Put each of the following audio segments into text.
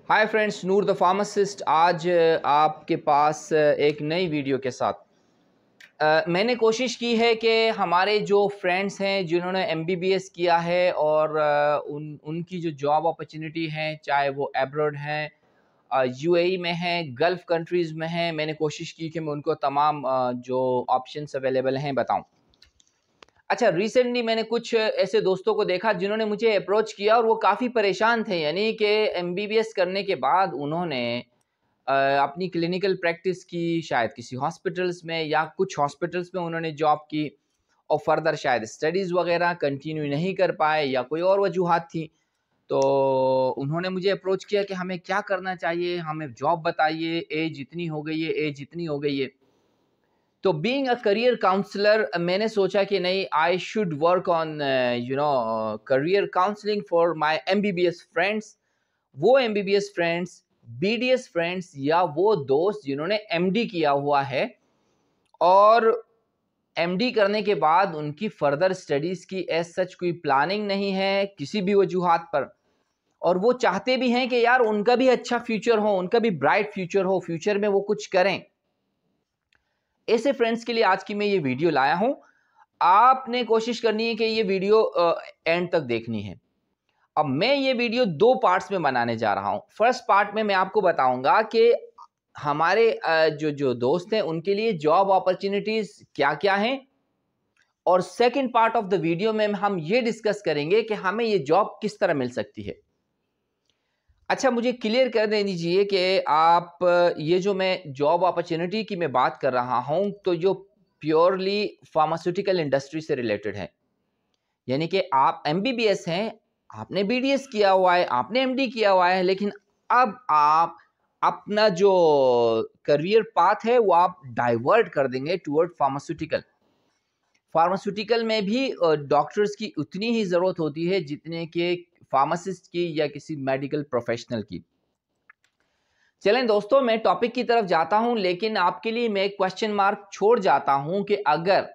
Hi friends, Noor the pharmacist आज आपके पास एक नई वीडियो के साथ मैंने कोशिश की है कि हमारे जो फ्रेंड्स हैं जिन्होंने एमबीबीएस किया है और उनकी जो जॉब अपॉर्चुनिटी है, चाहे वो एब्रॉड हैं, यूएई में हैं, गल्फ़ कंट्रीज़ में हैं, मैंने कोशिश की कि मैं उनको तमाम जो ऑप्शंस अवेलेबल हैं बताऊं। अच्छा, रिसेंटली मैंने कुछ ऐसे दोस्तों को देखा जिन्होंने मुझे अप्रोच किया और वो काफ़ी परेशान थे, यानी कि एमबीबीएस करने के बाद उन्होंने अपनी क्लिनिकल प्रैक्टिस की, शायद किसी हॉस्पिटल्स में या कुछ हॉस्पिटल्स में उन्होंने जॉब की और फर्दर शायद स्टडीज़ वगैरह कंटिन्यू नहीं कर पाए या कोई और वजूहात थी। तो उन्होंने मुझे अप्रोच किया कि हमें क्या करना चाहिए, हमें जॉब बताइए, एज इतनी हो गई है, एज इतनी हो गई है। तो बीइंग अ करियर काउंसलर मैंने सोचा कि नहीं, I should work on career counselling for my MBBS friends, वो एमबीबीएस फ्रेंड्स, बीडीएस फ्रेंड्स या वो दोस्त जिन्होंने एमडी किया हुआ है और एमडी करने के बाद उनकी फर्दर स्टडीज की एज सच कोई प्लानिंग नहीं है किसी भी वजूहात पर, और वो चाहते भी हैं कि यार उनका भी अच्छा फ्यूचर हो, उनका भी ब्राइट फ्यूचर हो, फ्यूचर में वो कुछ करें। ऐसे फ्रेंड्स के लिए आज की मैं ये वीडियो लाया हूं। आपने कोशिश करनी है कि ये वीडियो एंड तक देखनी है। अब मैं ये वीडियो दो पार्ट्स में बनाने जा रहा हूं। फर्स्ट पार्ट में मैं आपको बताऊंगा कि हमारे जो जो दोस्त हैं उनके लिए जॉब अपॉर्चुनिटीज क्या क्या हैं, और second part of the video में हम ये डिस्कस करेंगे कि हमें ये जॉब किस तरह मिल सकती है। अच्छा, मुझे क्लियर कर देनी चाहिए कि आप ये जो मैं जॉब अपॉर्चुनिटी की मैं बात कर रहा हूं, तो जो प्योरली फार्मास्यूटिकल इंडस्ट्री से रिलेटेड है, यानी कि आप एमबीबीएस हैं, आपने बीडीएस किया हुआ है, आपने एमडी किया हुआ है, लेकिन अब आप अपना जो करियर पाथ है वो आप डाइवर्ट कर देंगे टुवर्ड फार्मास्यूटिकल। फार्मास्यूटिकल में भी डॉक्टर्स की उतनी ही ज़रूरत होती है जितने के फार्मासिस्ट की या किसी मेडिकल प्रोफेशनल की। चलें दोस्तों, मैं टॉपिक की तरफ जाता हूं, लेकिन आपके लिए मैं एक क्वेश्चन मार्क छोड़ जाता हूं कि अगर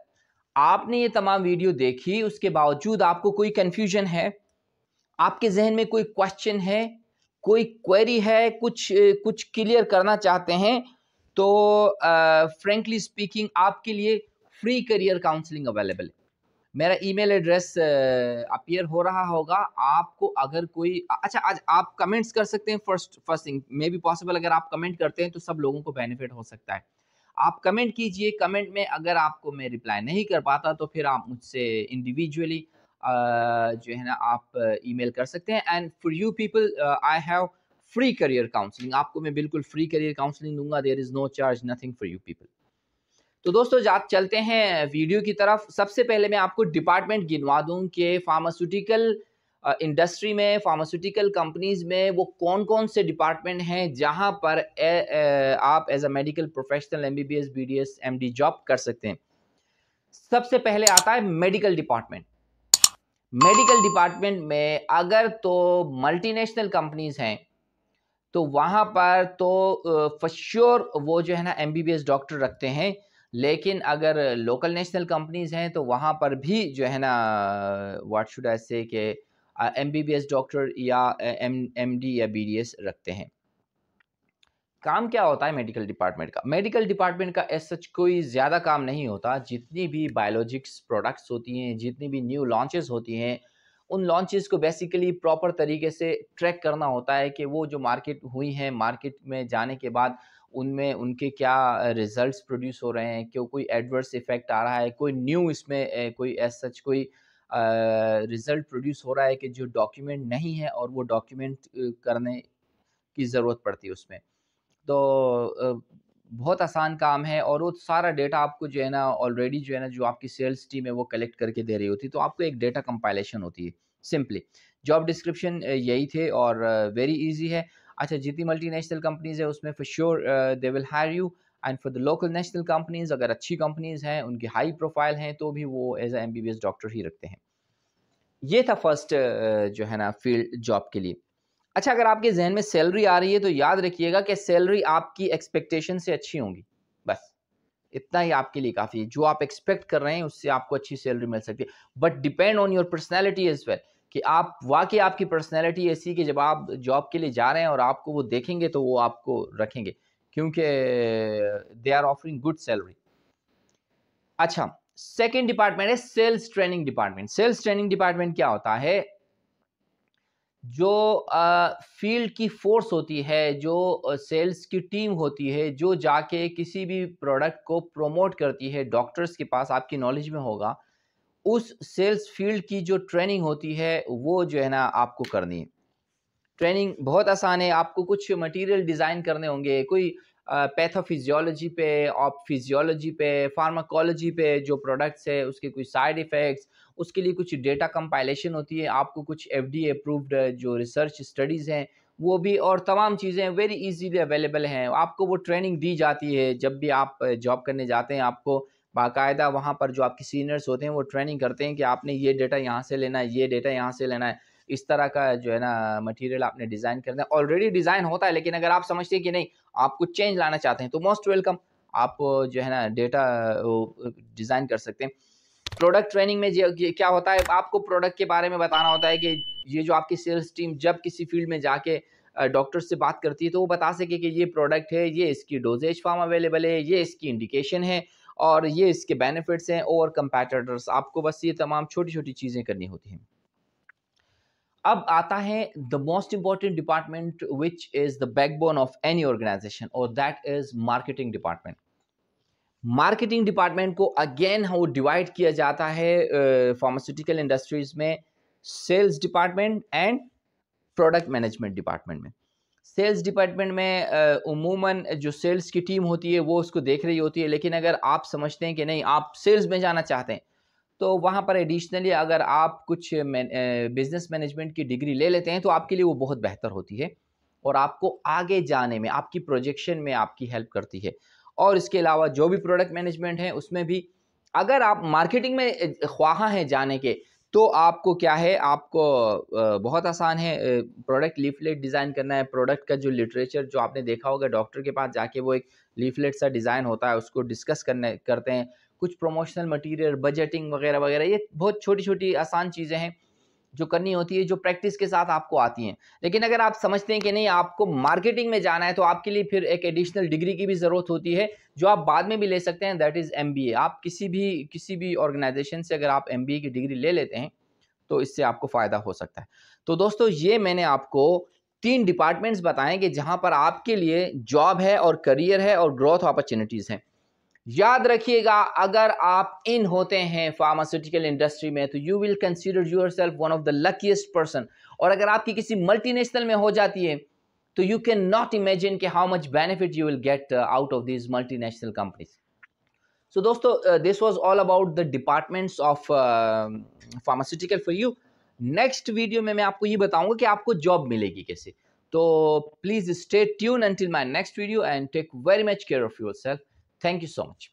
आपने ये तमाम वीडियो देखी, उसके बावजूद आपको कोई कंफ्यूजन है, आपके जहन में कोई क्वेश्चन है, कोई क्वेरी है, कुछ क्लियर करना चाहते हैं, तो फ्रेंकली स्पीकिंग आपके लिए फ्री करियर काउंसलिंग अवेलेबल है। मेरा ईमेल एड्रेस अपीयर हो रहा होगा आपको। अगर कोई अच्छा, आज आप कमेंट्स कर सकते हैं। First thing may be possible, अगर आप कमेंट करते हैं तो सब लोगों को बेनिफिट हो सकता है। आप कमेंट कीजिए। कमेंट में अगर आपको मैं रिप्लाई नहीं कर पाता तो फिर आप मुझसे इंडिविजुअली जो है ना आप ईमेल कर सकते हैं। And for you people I have free career counselling. आपको मैं बिल्कुल फ्री करियर काउंसलिंग दूंगा। There is no charge, nothing for you people. तो दोस्तों, आप चलते हैं वीडियो की तरफ। सबसे पहले मैं आपको डिपार्टमेंट गिनवा दूं कि फार्मास्यूटिकल इंडस्ट्री में, फार्मास्यूटिकल कंपनीज में वो कौन कौन से डिपार्टमेंट हैं जहां पर आप as a medical professional MBBS, BDS, MD job कर सकते हैं। सबसे पहले आता है मेडिकल डिपार्टमेंट। मेडिकल डिपार्टमेंट में अगर तो मल्टीनेशनल कंपनीज हैं तो वहां पर तो फॉर श्योर वो जो है ना एमबीबीएस डॉक्टर रखते हैं, लेकिन अगर लोकल नेशनल कंपनीज हैं तो वहां पर भी जो है ना व्हाट शुड आई से कि एमबीबीएस डॉक्टर या एमडी या बीडीएस रखते हैं। काम क्या होता है मेडिकल डिपार्टमेंट का? मेडिकल डिपार्टमेंट का एज सच कोई ज़्यादा काम नहीं होता। जितनी भी बायोलॉजिक्स प्रोडक्ट्स होती हैं, जितनी भी न्यू लॉन्चेस होती हैं, उन लॉन्चेस को बेसिकली प्रॉपर तरीके से ट्रैक करना होता है कि वो जो मार्केट हुई हैं, मार्केट में जाने के बाद उनमें उनके क्या रिजल्ट्स प्रोड्यूस हो रहे हैं, क्यों कोई एडवर्स इफेक्ट आ रहा है, कोई न्यू इसमें कोई एज सच कोई रिजल्ट प्रोड्यूस हो रहा है कि जो डॉक्यूमेंट नहीं है और वो डॉक्यूमेंट करने की ज़रूरत पड़ती है उसमें। तो बहुत आसान काम है और वो सारा डेटा आपको जो है ना ऑलरेडी जो है ना जो आपकी सेल्स टीम है वो कलेक्ट करके दे रही होती है। तो आपको एक डेटा कंपाइलेशन होती है सिंपली। जॉब डिस्क्रिप्शन यही थे और वेरी इजी है। अच्छा, जितनी मल्टीनेशनल कंपनीज है उसमें for sure they will hire you, and for the local national companies अगर अच्छी कंपनीज हैं, उनकी हाई प्रोफाइल हैं, तो भी वो एज ए एमबीबीएस डॉक्टर ही रखते हैं। ये था फर्स्ट जो है ना फील्ड जॉब के लिए। अच्छा, अगर आपके ज़हन में सैलरी आ रही है तो याद रखिएगा कि सैलरी आपकी एक्सपेक्टेशन से अच्छी होंगी। बस इतना ही आपके लिए काफ़ी है। जो आप एक्सपेक्ट कर रहे हैं उससे आपको अच्छी सैलरी मिल सकती है, but depend on your personality as well, कि आप वाकई आपकी पर्सनैलिटी ऐसी कि जब आप जॉब के लिए जा रहे हैं और आपको वो देखेंगे तो वो आपको रखेंगे, क्योंकि they are offering good salary. अच्छा, सेकेंड डिपार्टमेंट है sales training department. Sales training department क्या होता है? जो फील्ड की फोर्स होती है, जो सेल्स की टीम होती है, जो जाके किसी भी प्रोडक्ट को प्रमोट करती है, डॉक्टर्स के पास आपकी नॉलेज में होगा, उस सेल्स फील्ड की जो ट्रेनिंग होती है वो जो है ना आपको करनी है। ट्रेनिंग बहुत आसान है। आपको कुछ मटेरियल डिज़ाइन करने होंगे, कोई पैथोफिजियोलॉजी पे, और फिजियोलॉजी पे, फार्माकोलॉजी पे, जो प्रोडक्ट्स है उसके कुछ साइड इफ़ेक्ट्स, उसके लिए कुछ डेटा कंपाइलेशन होती है। आपको कुछ एफडीए अप्रूव्ड जो रिसर्च स्टडीज़ हैं वो भी, और तमाम चीज़ें वेरी इजीली अवेलेबल हैं। आपको वो ट्रेनिंग दी जाती है जब भी आप जॉब करने जाते हैं। आपको बाकायदा वहाँ पर जो आपके सीनियर्स होते हैं वो ट्रेनिंग करते हैं कि आपने ये डेटा यहाँ से लेना है, ये डेटा यहाँ से लेना है, इस तरह का जो है ना मटेरियल आपने डिज़ाइन करना है। ऑलरेडी डिज़ाइन होता है, लेकिन अगर आप समझते हैं कि नहीं, आप कुछ चेंज लाना चाहते हैं, तो मोस्ट वेलकम, आप जो है ना डेटा डिज़ाइन कर सकते हैं। प्रोडक्ट ट्रेनिंग में क्या होता है, आपको प्रोडक्ट के बारे में बताना होता है कि ये जो आपकी सेल्स टीम जब किसी फील्ड में जाके डॉक्टर से बात करती है तो वो बता सके कि ये प्रोडक्ट है, ये इसकी डोजेज फॉर्म अवेलेबल है, ये इसकी इंडिकेशन है, और ये इसके बेनिफिट्स हैं ओवर कंपैटिटर्स। आपको बस ये तमाम छोटी-छोटी चीज़ें करनी होती हैं। अब आता है the most important department which is the backbone of any organisation, और that is marketing department. Marketing department को अगेन वो डिवाइड किया जाता है फार्मास्यूटिकल इंडस्ट्रीज में sales department and product management department में। सेल्स डिपार्टमेंट में उमूमन जो सेल्स की टीम होती है वो उसको देख रही होती है, लेकिन अगर आप समझते हैं कि नहीं, आप सेल्स में जाना चाहते हैं, तो वहाँ पर एडिशनली अगर आप कुछ बिजनेस मैनेजमेंट की डिग्री ले लेते हैं तो आपके लिए वो बहुत बेहतर होती है, और आपको आगे जाने में, आपकी प्रोजेक्शन में आपकी हेल्प करती है। और इसके अलावा जो भी प्रोडक्ट मैनेजमेंट है उसमें भी अगर आप मार्केटिंग में ख्वाहा हैं जाने के, तो आपको क्या है, आपको बहुत आसान है। प्रोडक्ट लीफलेट डिज़ाइन करना है। प्रोडक्ट का जो लिटरेचर जो आपने देखा होगा, डॉक्टर के पास जाके वो एक लीफलेट सा डिज़ाइन होता है, उसको डिस्कस करते हैं। कुछ प्रमोशनल मटेरियल, बजटिंग वगैरह वगैरह, ये बहुत छोटी-छोटी आसान चीज़ें हैं जो करनी होती है, जो प्रैक्टिस के साथ आपको आती हैं। लेकिन अगर आप समझते हैं कि नहीं, आपको मार्केटिंग में जाना है, तो आपके लिए फिर एक एडिशनल डिग्री की भी ज़रूरत होती है, जो आप बाद में भी ले सकते हैं, दैट इज़ एमबीए। आप किसी भी ऑर्गेनाइजेशन से अगर आप एमबीए की डिग्री ले लेते हैं, तो इससे आपको फ़ायदा हो सकता है। तो दोस्तों, ये मैंने आपको 3 डिपार्टमेंट्स बताएँ कि जहाँ पर आपके लिए जॉब है और करियर है और ग्रोथ अपॉर्च्युनिटीज़ हैं। याद रखिएगा, अगर आप इन होते हैं फार्मास्यूटिकल इंडस्ट्री में, तो you will consider yourself one of the luckiest person. और अगर आपकी किसी मल्टीनेशनल में हो जाती है, तो यू कैन नॉट इमेजिन कि how much benefit you will get out of these multinational companies. So दोस्तों, this was all about the departments of pharmaceutical for you. Next video में मैं आपको ये बताऊंगा कि आपको जॉब मिलेगी कैसे। तो please stay tune until my next video and take very much care of yourself. Thank you so much.